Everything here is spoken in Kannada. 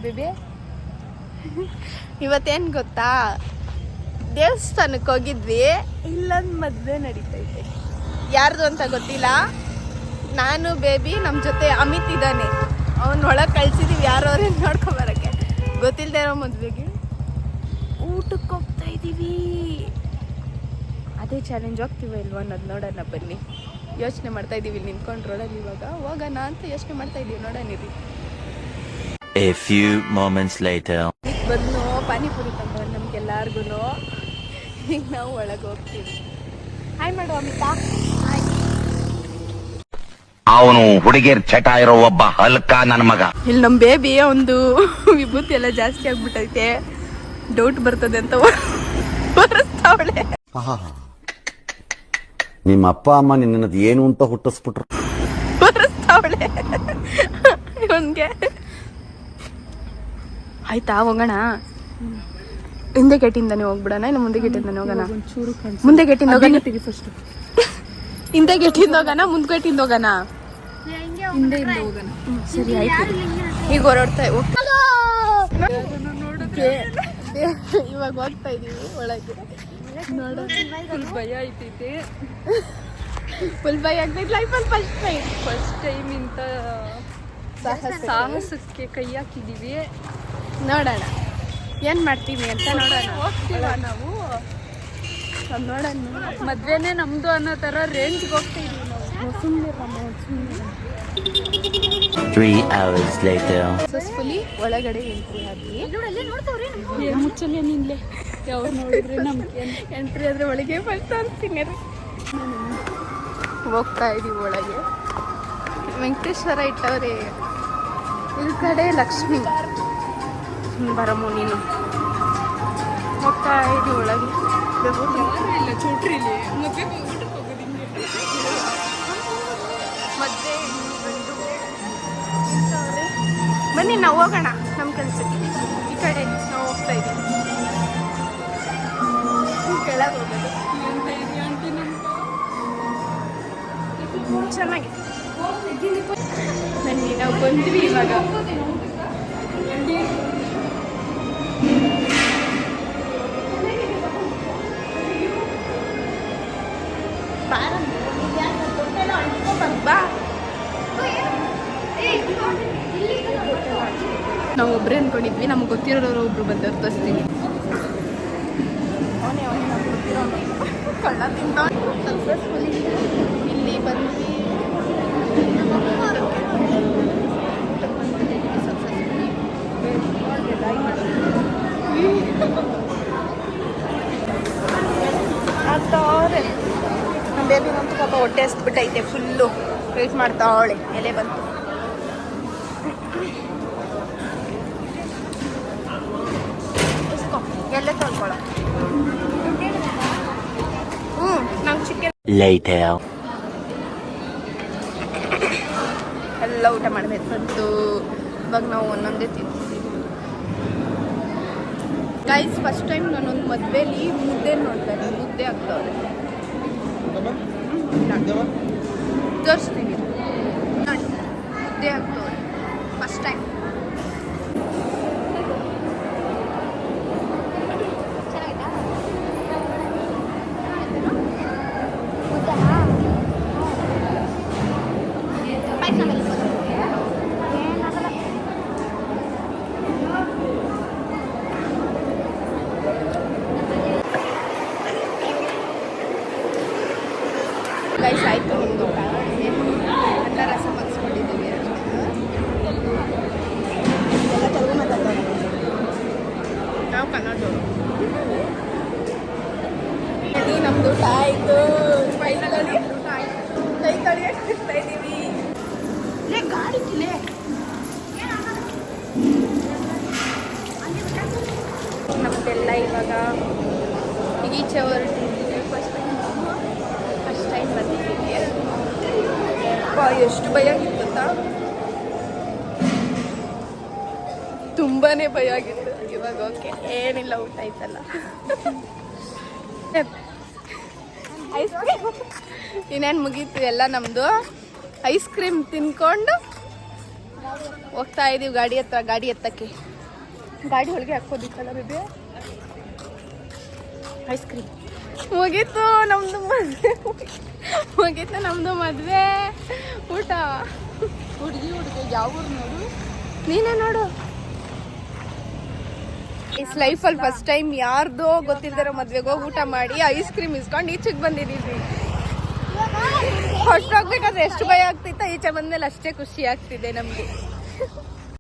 ಮಾಡು ಬೇಬಿ. ಇವತ್ತೇನು ಗೊತ್ತಾ, ದೇವಸ್ಥಾನಕ್ಕೆ ಹೋಗಿದ್ವಿ, ಇಲ್ಲೊಂದು ಮದುವೆ ನಡೀತೈತೆ. ಯಾರ್ದು ಅಂತ ಗೊತ್ತಿಲ್ಲ. ನಾನು ಬೇಬಿ, ನಮ್ಮ ಜೊತೆ ಅಮಿತ್ ಇದ್ದಾನೆ, ಅವನೊಳಗೆ ಕಳ್ಸಿದೀವಿ ಯಾರವ್ರೇನು ನೋಡ್ಕೊಬರಕ್ಕೆ. ಗೊತ್ತಿಲ್ಲದೆ ಇರೋ ಮದುವೆಗೆ ಊಟಕ್ಕೆ ಹೋಗ್ತಾ ಇದ್ದೀವಿ. ಅದೇ ಚಾಲೆಂಜ್ ಹೋಗ್ತೀವ ಇಲ್ವ ಅನ್ನೋದು ನೋಡೋಣ ಬನ್ನಿ. ಯೋಚನೆ ಮಾಡ್ತಾ ಇದ್ದೀವಿ ನಿಂತ್ಕೊಂಡು ರೋಡಲ್ಲಿ. ಇವಾಗ ಹೋಗೋಣ ಅಂತ ಯೋಚನೆ ಮಾಡ್ತಾ ಇದ್ದೀವಿ, ನೋಡೋಣ ಇರಿ. A few moments later. ಬಂದು ಪಾನಿಪುರಿ ತಂಬ ನಮ್ಗೆಲ್ಲಾರ್ಗು. ಈಗ ನಾವು ಒಳಗೆ ಹೋಗ್ತೀವಿ. ಹಾಯ್ ಮಾಡು ಅಮಿತಾ. ಹಾಯ್. ಅವನು ಹುಡುಗಿಯರ್ ಚಟ ಇರೋ ಒಬ್ಬ ಹಲ್ಕ ನನ್ನ ಮಗ. ಇಲ್ಲಿ ನಮ್ಮ ಬೇಬಿ ಒಂದು ವಿಭೂತಿ ಎಲ್ಲ ಜಾಸ್ತಿ ಆಗ್ಬಿಟ್ಟೈತೆ, ಡೌಟ್ ಬರ್ತದೆ ಅಂತ ಬರುತ್ತಾವಳೆ. ನಿಮ್ಮ ಅಪ್ಪ ಅಮ್ಮ ನಿನ್ನದು ಏನು ಅಂತ ಹುಟ್ಟಿಸ್ಬಿಟ್ರು. ಬರುತ್ತಾವಳೆ ಇವನ್ಗೆ. ಆಯ್ತಾ ಹೋಗೋಣ? ಹಿಂದೆ ಗೇಟಿಂದಾನೆ ಹೋಗ್ಬಿಡೋಣ, ಇನ್ನು ಮುಂದೆ ಗೇಟಿಂದಾನೆ ಹೋಗೋಣ? ಮುಂದೆ ಗೇಟಿಂದ ಹೋಗೋಣ. ಹಿಂದೆ ಗೇಟಿಂದ ಹೋಗೋಣ, ಮುಂದೆ ಗೇಟಿಂದ ಹೋಗೋಣ? ಸರಿ ಆಯ್ತು. ಈಗ ಹೊರಡ್ತಾ ಇವಾಗ ಹೋಗ್ತಾ ಇದೀವಿ ಒಳಗೆ. ನೋಡೋಣ. ಫುಲ್ ಭಯ ಆಯ್ತೈತೆ, ಫುಲ್ ಭಯ ಆಗ್ತೈತೆ. ಲೈಫಲ್ಲಿ ಫಸ್ಟ್ ಟೈಮ್ ಇಂಥ ಸಾಹಸಕ್ಕೆ ಕೈ ಹಾಕಿದೀವಿ. ನೋಡೋಣ ಏನ್ ಮಾಡ್ತೀವಿ ಅಂತ. ನೋಡೋಣ ಹೋಗ್ತೀವ ನಾವು, ನೋಡೋಣ. ಮದ್ವೆನೇ ನಮ್ದು ಅನ್ನೋ ತರ ರೇಂಜ್ಗೆ ಹೋಗ್ತಾ ಇದೀವಿ ನಾವು. 3 hours later. ಸಕ್ಸಸ್ಫುಲಿ ಒಳಗಡೆ ಎಂಟ್ರಿ ಆದ್ವಿ. ಮುಚ್ಚಲೆ ನಿನ್ಲೆ ಯಾವ ನೋಡಿದ್ರೆ ನಮ್ಗೆ ಎಂಟ್ರಿ ಆದ್ರೆ ಒಳಗೆ ಫಸ್ಟ್ ಅಂತೀನಿ. ಹೋಗ್ತಾ ಇದೀವಿ ಒಳಗೆ. ವೆಂಕಟೇಶ್ವರ ಇಟ್ಟವ್ರೆ, ಈ ಕಡೆ ಲಕ್ಷ್ಮಿ. ಬರಮ್ಮ ನೀನು. ಹೋಗ್ತಾ ಇದೀವಿ ಒಳಗೆ. ಮದ್ವೆ ಬನ್ನಿ ನಾವು ಹೋಗೋಣ ನಮ್ಮ ಕೆಲಸಕ್ಕೆ. ಈ ಕಡೆ ನಾವು ಹೋಗ್ತಾ ಇದ್ದೀವಿ. ಕೆಳಗೆ ಹೋಗೋದು ಚೆನ್ನಾಗಿ. ಬನ್ನಿ ನಾವು ಬಂದ್ವಿ ಇವಾಗ. ನಾವು ಒಬ್ಬರೇ ಅನ್ಕೊಂಡಿದ್ವಿ, ನಮ್ಗೆ ಗೊತ್ತಿರೋರು ಒಬ್ರು ಬಂದವ್ರು ತೋರಿಸ್ತೀವಿ. ಕಳ್ಳ ತಿಂತ ಸಕ್ಸಸ್ಫುಲಿ ಇಲ್ಲಿ ಬಂದ್ವಿ. ನಮ್ಮ ಬೇಬಿ ಬಂತು ಪಾಪ, ಹೊಟ್ಟೆ ಹಸ್ಬಿಟ್ಟೈತೆ ಫುಲ್ಲು. ವೇಟ್ ಮಾಡ್ತಾವಳೆ, ಎಲೆ ಬಂತು. ಎಲ್ಲೇ ತೊಳ್ಕೊಳ. ನಂಗೆ ಚಿಕನ್. Later. ಎಲ್ಲ ಊಟ ಮಾಡಬೇಕು ಬಂತು. ಇವಾಗ ನಾವು ಒಂದೊಂದೇ ತಿಂತೀವಿ. ಗೈಸ್, ಫಸ್ಟ್ ಟೈಮ್ ನಾನೊಂದು ಮದುವೆಲಿ ಮುದ್ದೆ ನೋಡ್ತಾರೆ. ಮುದ್ದೆ ಆಗ್ತಾವ್ರೆ, ತೋರಿಸ್ತೀನಿ ನೋಡಿ. ಮುದ್ದೆ ಆಗ್ತಾವ್ರೆ ಫಸ್ಟ್ ಟೈಮ್. ಗೈಸ್ ಆಯಿತು ನಿಮ್ಮದು ಊಟ. ಅನ್ನ ರಸ ಮಗಿಸ್ಕೊಂಡಿದ್ದೀವಿ. ಎಲ್ಲ ತೆಲುಗು ಮಾತಾಡ್ತಾರೆ, ನಾವು ಕನ್ನಡದವರು. ನಮ್ದು ಊಟ ಆಯಿತು. ಫೈನಲಲ್ಲಿ ಊಟ ಆಯಿತು. ಕೈ ತೊಳೆಯಕ್ಕೆ ಬಿಡ್ತಾ ಇದ್ದೀವಿ. ಗಾಡಿ ಕಿಲೆ ನಮ್ದೆಲ್ಲ ಇವಾಗ ಈಚೆ ಹೊರಟಿದ್ದೀವಿ. ಫಸ್ಟ್ ಟೈಮ್ ಬಂದಿದ್ದೀವಿ. ಎಷ್ಟು ಭಯ ಆಗಿತ್ತು ಗೊತ್ತಾ, ತುಂಬಾನೇ ಭಯ ಆಗಿತ್ತು. ಇವಾಗ ಓಕೆ, ಏನಿಲ್ಲ, ಊಟ ಆಯ್ತಲ್ಲ. ಐಸ್ ಕ್ರೀಮ್ ಇನ್ನೇನು ಮುಗೀತು ಎಲ್ಲ ನಮ್ಮದು. ಐಸ್ ಕ್ರೀಮ್ ತಿನ್ಕೊಂಡು ಹೋಗ್ತಾ ಇದೀವಿ ಗಾಡಿ ಹತ್ರ. ಗಾಡಿ ಎತ್ತಕ್ಕೆ ಗಾಡಿ ಒಳಗೆ ಹಾಕೋದಿಕ್ಕಲ್ಲ ಬೇಬಿ. ಐಸ್ ಕ್ರೀಮ್ ಮುಗೀತು ನಮ್ದು ಮದುವೆ. ಮುಗೀತು ನಮ್ದು ಮದುವೆ. ಊಟ ಹುಡುಗಿ ಯಾವ ಊರು ನೋಡು, ನೀನೇ ನೋಡು. ಇಸ್ ಲೈಫಲ್ಲಿ ಫಸ್ಟ್ ಟೈಮ್ ಯಾರ್ದೋ ಗೊತ್ತಿಲ್ದಿರೋ ಮದ್ವೆಗೆ ಹೋಗಿ ಊಟ ಮಾಡಿ ಐಸ್ ಕ್ರೀಮ್ ಇಸ್ಕೊಂಡು ಈಚೆಗೆ ಬಂದಿದ್ದೀವಿ. ಫಸ್ಟ್ ಹೋಗ್ಬೇಕಾದ್ರೆ ಎಷ್ಟು ಭಯ ಆಗ್ತಿತ್ತ, ಈಚೆ ಬಂದ್ಮೇಲೆ ಅಷ್ಟೇ ಖುಷಿ ಆಗ್ತಿದೆ ನಮಗೆ.